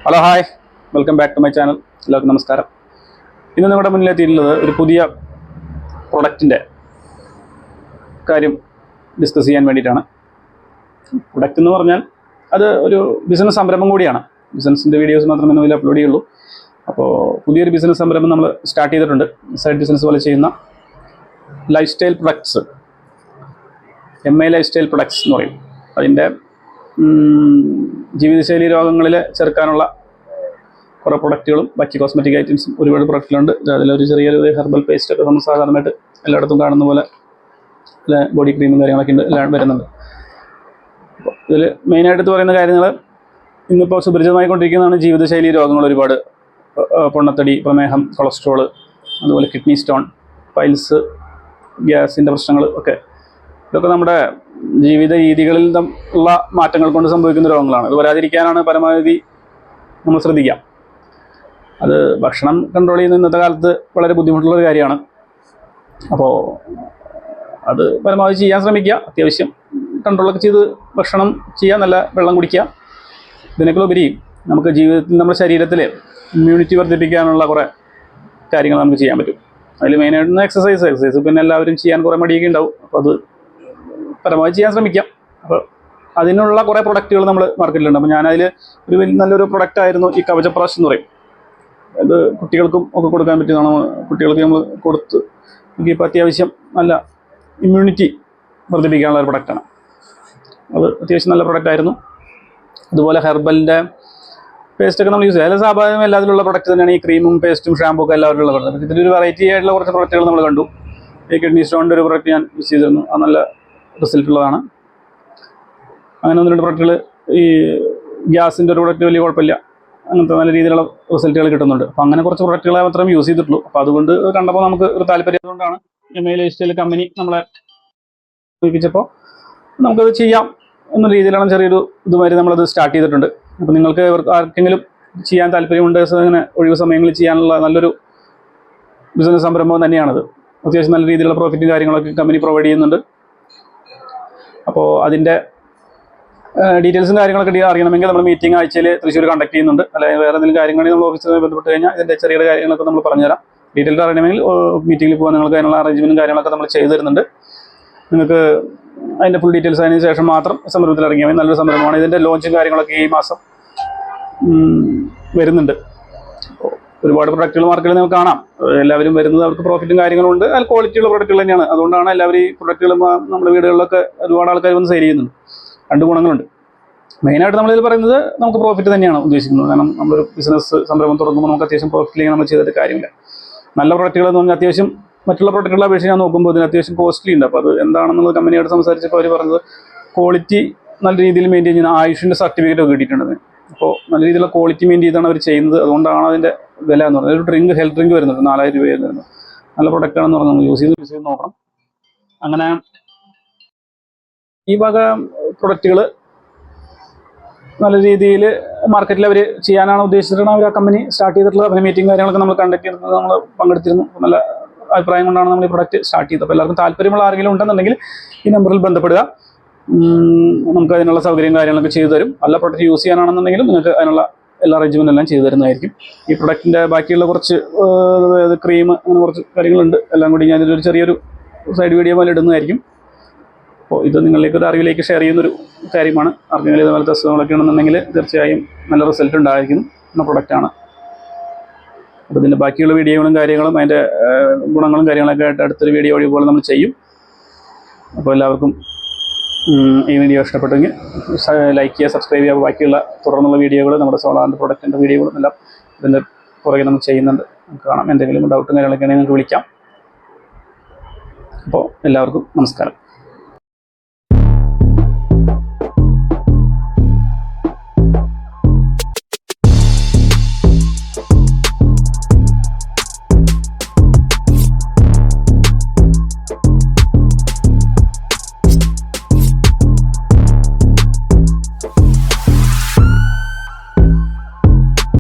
Hello hi, welcome back to my channel. എല്ലാവർക്കും നമസ്കാരം. ഇന്ന് നിങ്ങളുടെ മുന്നിലെത്തിയിട്ടുള്ളത് ഒരു പുതിയ പ്രൊഡക്റ്റിൻ്റെ കാര്യം ഡിസ്കസ് ചെയ്യാൻ വേണ്ടിയിട്ടാണ്. പ്രൊഡക്റ്റ് എന്ന് പറഞ്ഞാൽ അത് ഒരു ബിസിനസ് സംരംഭം കൂടിയാണ്. ബിസിനസ്സിൻ്റെ വീഡിയോസ് മാത്രമേ നമ്മൾ അപ്ലോഡ് ചെയ്യുള്ളൂ. അപ്പോൾ പുതിയൊരു ബിസിനസ് സംരംഭം നമ്മൾ സ്റ്റാർട്ട് ചെയ്തിട്ടുണ്ട്. സൈഡ് ബിസിനസ് പോലെ ചെയ്യുന്ന life style products, MI life style products എന്ന് പറയും. അതിൻ്റെ ജീവിതശൈലി രോഗങ്ങളിൽ ചെറുക്കാനുള്ള കുറേ പ്രൊഡക്റ്റുകളും ബാക്കി കോസ്മെറ്റിക് ഐറ്റംസും ഒരുപാട് പ്രൊഡക്റ്റുകളുണ്ട്. അതിലൊരു ചെറിയൊരു ഹെർബൽ പേസ്റ്റൊക്കെ നമ്മൾ സാധാരണയായിട്ട് എല്ലായിടത്തും കാണുന്ന പോലെ ബോഡി ക്രീമും കാര്യങ്ങളൊക്കെ ഉണ്ട്, എല്ലാം വരുന്നുണ്ട്. അപ്പോൾ ഇതിൽ മെയിനായിട്ട് പറയുന്ന കാര്യങ്ങൾ ഇന്നിപ്പോൾ സുപരിചിതമായിക്കൊണ്ടിരിക്കുന്നതാണ് ജീവിതശൈലി രോഗങ്ങൾ. ഒരുപാട് പൊണ്ണത്തടി, പ്രമേഹം, കൊളസ്ട്രോള്, അതുപോലെ കിഡ്നി സ്റ്റോൺ, പൈൽസ്, ഗ്യാസിൻ്റെ പ്രശ്നങ്ങൾ ഒക്കെ. ഇതൊക്കെ നമ്മുടെ ജീവിത രീതികളിൽ ഉള്ള മാറ്റങ്ങൾ കൊണ്ട് സംഭവിക്കുന്ന രോഗങ്ങളാണ്. അത് വരാതിരിക്കാനാണ് പരമാവധി നമ്മൾ ശ്രദ്ധിക്കാം. അത് ഭക്ഷണം കൺട്രോൾ ചെയ്യുന്ന ഇന്നത്തെ കാലത്ത് വളരെ ബുദ്ധിമുട്ടുള്ളൊരു കാര്യമാണ്. അപ്പോൾ അത് പരമാവധി ചെയ്യാൻ ശ്രമിക്കുക. അത്യാവശ്യം കൺട്രോളൊക്കെ ചെയ്ത് ഭക്ഷണം ചെയ്യുക, നല്ല വെള്ളം കുടിക്കുക. ഇതിനേക്കാളുപരി നമുക്ക് ജീവിതത്തിൽ നമ്മുടെ ശരീരത്തിൽ ഇമ്മ്യൂണിറ്റി വർദ്ധിപ്പിക്കാനുള്ള കുറേ കാര്യങ്ങൾ നമുക്ക് ചെയ്യാൻ പറ്റും. അതിൽ മെയിനായിട്ട് എക്സസൈസ് പിന്നെ എല്ലാവരും ചെയ്യാൻ കുറേ മടിയൊക്കെ ഉണ്ടാവും. അപ്പോൾ അത് പരമാവധി ചെയ്യാൻ ശ്രമിക്കാം. അപ്പോൾ അതിനുള്ള കുറേ പ്രൊഡക്റ്റുകൾ നമ്മൾ മാർക്കറ്റിലുണ്ട്. അപ്പോൾ ഞാനതിൽ ഒരു നല്ലൊരു പ്രൊഡക്റ്റായിരുന്നു ഈ കവചപ്രാശ് എന്ന് പറയും. അത് കുട്ടികൾക്കും ഒക്കെ കൊടുക്കാൻ പറ്റിയതാണ്. കുട്ടികൾക്ക് നമ്മൾ കൊടുത്ത് ഇപ്പോൾ അത്യാവശ്യം നല്ല ഇമ്മ്യൂണിറ്റി വർദ്ധിപ്പിക്കാനുള്ള ഒരു പ്രൊഡക്റ്റാണ്. അത് അത്യാവശ്യം നല്ല പ്രൊഡക്റ്റായിരുന്നു. അതുപോലെ ഹെർബലിൻ്റെ പേസ്റ്റൊക്കെ നമ്മൾ യൂസ് ചെയ്യുക. അതിൽ സ്വാഭാവികം എല്ലാത്തിലുള്ള പ്രൊഡക്റ്റ് തന്നെയാണ് ഈ ക്രീമും പേസ്റ്റും ഷാമ്പൂ ഒക്കെ എല്ലാവരും ഉള്ള പ്രൊഡക്റ്റ്. ഇതിലൊരു വെറൈറ്റി ആയിട്ടുള്ള കുറച്ച് പ്രൊഡക്റ്റുകൾ നമ്മൾ കണ്ടു. ഈ കിഡ്നി സ്റ്റോണിൻ്റെ ഒരു പ്രൊഡക്റ്റ് ഞാൻ യൂസ് ചെയ്തിരുന്നു. അത് നല്ല റിസൾട്ടുള്ളതാണ്. അങ്ങനെ ഒന്ന് രണ്ട് പ്രൊഡക്റ്റുകൾ, ഈ ഗ്യാസിൻ്റെ ഒരു പ്രൊഡക്റ്റ് വലിയ കുഴപ്പമില്ല, അങ്ങനത്തെ നല്ല രീതിയിലുള്ള റിസൾട്ടുകൾ കിട്ടുന്നുണ്ട്. അപ്പോൾ അങ്ങനെ കുറച്ച് പ്രൊഡക്റ്റുകളെ മാത്രമേ യൂസ് ചെയ്തിട്ടുള്ളൂ. അപ്പോൾ അതുകൊണ്ട് കണ്ടപ്പോൾ നമുക്ക് ഒരു താല്പര്യം കൊണ്ടാണ് MI ലൈഫ് സ്റ്റൈൽ കമ്പനി നമ്മളെ ഉപയോഗിച്ചപ്പോൾ നമുക്കത് ചെയ്യാം എന്ന രീതിയിലാണ് ചെറിയൊരു ഇതുമാതിരി നമ്മളത് സ്റ്റാർട്ട് ചെയ്തിട്ടുണ്ട്. അപ്പോൾ നിങ്ങൾക്ക് ആർക്കെങ്കിലും ചെയ്യാൻ താല്പര്യമുണ്ട്, അങ്ങനെ ഒഴിവ് സമയങ്ങളിൽ ചെയ്യാനുള്ള നല്ലൊരു ബിസിനസ് സംരംഭം തന്നെയാണത്. അത്യാവശ്യം നല്ല രീതിയിലുള്ള പ്രോഫിറ്റും കാര്യങ്ങളൊക്കെ കമ്പനി പ്രൊവൈഡ് ചെയ്യുന്നുണ്ട്. അപ്പോൾ അതിൻ്റെ ഡീറ്റെയിൽസും കാര്യങ്ങളൊക്കെ അറിയണമെങ്കിൽ നമ്മൾ മീറ്റിംഗ് ആഴ്ചയിൽ തൃശ്ശൂർ കണ്ടക്ട് ചെയ്യുന്നുണ്ട്. അല്ലെങ്കിൽ വേറെ എന്തെങ്കിലും കാര്യങ്ങളാണെങ്കിൽ നമ്മൾ ഓഫീസുമായി ബന്ധപ്പെട്ട് കഴിഞ്ഞാൽ ഇതിൻ്റെ ചെറിയ കാര്യങ്ങളൊക്കെ നമ്മൾ പറഞ്ഞുതരാം. ഡീറ്റെയിൽസ് അറിയണമെങ്കിൽ മീറ്റിങ്ങിൽ പോകാൻ നിങ്ങൾക്ക് അതിനുള്ള അറേഞ്ച്മെൻറ്റും കാര്യങ്ങളൊക്കെ നമ്മൾ ചെയ്തു തരുന്നുണ്ട്. നിങ്ങൾക്ക് അതിൻ്റെ ഫുൾ ഡീറ്റെയിൽസ് അതിന് ശേഷം മാത്രം സംരംഭത്തിൽ ഇറങ്ങിയാൽ മതി. നല്ലൊരു സംരംഭമാണ്. ഇതിൻ്റെ ലോഞ്ചും കാര്യങ്ങളൊക്കെ ഈ മാസം വരുന്നുണ്ട്. ഒരുപാട് പ്രൊഡക്റ്റുകൾ മാർക്കറ്റിൽ നിങ്ങൾക്ക് കാണാം. എല്ലാവരും വരുന്നത് അവർക്ക് പ്രോഫിറ്റും കാര്യങ്ങളും ഉണ്ട്. അതിൽ ക്വാളിറ്റിയുള്ള പ്രൊഡക്റ്റുകൾ തന്നെയാണ്. അതുകൊണ്ടാണ് എല്ലാവരും ഈ പ്രൊഡക്റ്റുകൾ നമ്മുടെ വീടുകളിലൊക്കെ ഒരുപാട് ആൾക്കാർ വന്ന് സെയിൽ ചെയ്യുന്നുണ്ട്. രണ്ട് ഗുണങ്ങളുണ്ട്. മെയിനായിട്ട് നമ്മളിതിൽ പറയുന്നത് നമുക്ക് പ്രോഫിറ്റ് തന്നെയാണ് ഉദ്ദേശിക്കുന്നത്. കാരണം നമ്മളൊരു ബിസിനസ് സംരംഭം തുടങ്ങുമ്പോൾ നമുക്ക് അത്യാവശ്യം പ്രോഫിറ്റില്ലെങ്കിൽ നമ്മൾ ചെയ്തിട്ട് കാര്യമില്ല. നല്ല പ്രൊഡക്റ്റുകൾ എന്ന് പറഞ്ഞാൽ അത്യാവശ്യം മറ്റുള്ള പ്രൊഡക്റ്റുകളെ അപേക്ഷിച്ച് ഞാൻ നോക്കുമ്പോൾ ഇതിന് അത്യാവശ്യം കോസ്റ്റ്ലി ഉണ്ട്. അപ്പോൾ അത് എന്താണെന്നുള്ളത് കമ്പനിയോട് സംസാരിച്ചപ്പോൾ അവർ പറഞ്ഞത് ക്വാളിറ്റി നല്ല രീതിയിൽ മെയിൻറ്റെയിൻ ചെയ്യുന്ന ആയുഷിൻ്റെ സർട്ടിഫിക്കറ്റ് ഒക്കെ കിട്ടിയിട്ടുണ്ട്. അപ്പോൾ നല്ല രീതിയിലുള്ള ക്വാളിറ്റി മെയിൻറ്റെയിൻ ചെയ്താണ് അവർ ചെയ്യുന്നത്. അതുകൊണ്ടാണ് അതിൻ്റെ വില എന്ന് പറയുന്നത്. ഒരു ഡ്രിങ്ക്, ഹെൽത്ത് ഡ്രിങ്ക് വരുന്നുണ്ട്, 4000 രൂപ വരുന്നത്. നല്ല പ്രൊഡക്റ്റാണെന്ന് പറഞ്ഞാൽ നമ്മൾ യൂസ് ചെയ്ത് നോക്കണം. അങ്ങനെ ഈ വക പ്രൊഡക്റ്റുകൾ നല്ല രീതിയിൽ മാർക്കറ്റിൽ അവർ ചെയ്യാനാണ് ഉദ്ദേശിച്ചിട്ടാണ് അവർ ആ കമ്പനി സ്റ്റാർട്ട് ചെയ്തിട്ടുള്ളത്. അതിന് മീറ്റിംഗ് കാര്യങ്ങളൊക്കെ നമ്മൾ കണ്ടക്ട് ചെയ്തിരുന്നത്, നമ്മൾ പങ്കെടുത്തിരുന്നു. നല്ല അഭിപ്രായം കൊണ്ടാണ് നമ്മൾ ഈ പ്രൊഡക്റ്റ് സ്റ്റാർട്ട് ചെയ്തത്. അപ്പോൾ എല്ലാവർക്കും താല്പര്യമുള്ള ആരെങ്കിലും ഉണ്ടെന്നുണ്ടെങ്കിൽ ഈ നമ്പറിൽ ബന്ധപ്പെടുക. നമുക്ക് അതിനുള്ള സൗകര്യം കാര്യങ്ങളൊക്കെ ചെയ്തു തരും. നല്ല പ്രൊഡക്റ്റ് യൂസ് ചെയ്യാനാണെന്നുണ്ടെങ്കിലും നിങ്ങൾക്ക് അതിനുള്ള എല്ലാ അറേഞ്ച്മെൻറ്റും എല്ലാം ചെയ്തു തരുന്നതായിരിക്കും. ഈ പ്രൊഡക്റ്റിൻ്റെ ബാക്കിയുള്ള കുറച്ച് ക്രീം, അങ്ങനെ കുറച്ച് കാര്യങ്ങളുണ്ട്. എല്ലാം കൂടി ഞാനിതൊരു ചെറിയൊരു സൈഡ് വീഡിയോ പോലെ ഇടുന്നതായിരിക്കും. അപ്പോൾ ഇത് നിങ്ങളിലേക്ക് ഒരു അറിവിലേക്ക് ഷെയർ ചെയ്യുന്നൊരു കാര്യമാണ്. ആർക്കെങ്കിലും ഇതുപോലത്തെ അസുഖങ്ങളൊക്കെ ഉണ്ടെന്നുണ്ടെങ്കിൽ തീർച്ചയായും നല്ല റിസൾട്ട് ഉണ്ടായിരിക്കും എന്ന പ്രൊഡക്റ്റാണ്. അപ്പോൾ ഇതിൻ്റെ ബാക്കിയുള്ള വീഡിയോകളും കാര്യങ്ങളും അതിൻ്റെ ഗുണങ്ങളും കാര്യങ്ങളൊക്കെ ആയിട്ട് അടുത്തൊരു വീഡിയോ വഴി പോലെ നമ്മൾ ചെയ്യും. അപ്പോൾ എല്ലാവർക്കും ഈ വീഡിയോ ഇഷ്ടപ്പെട്ടെങ്കിൽ ലൈക്ക് ചെയ്യുക, സബ്സ്ക്രൈബ് ചെയ്യുക. ബാക്കിയുള്ള തുടർന്നുള്ള വീഡിയോകൾ, നമ്മുടെ സോളാറിൻ്റെ പ്രൊഡക്റ്റിൻ്റെ വീഡിയോകളും എല്ലാം ഇതിൻ്റെ പുറകെ നമ്മൾ ചെയ്യുന്നുണ്ട്. നമുക്ക് കാണാം. എന്തെങ്കിലും ഡൗട്ടും കാര്യങ്ങളൊക്കെ ആണെങ്കിൽ നിങ്ങൾക്ക് വിളിക്കാം. അപ്പോൾ എല്ലാവർക്കും നമസ്കാരം.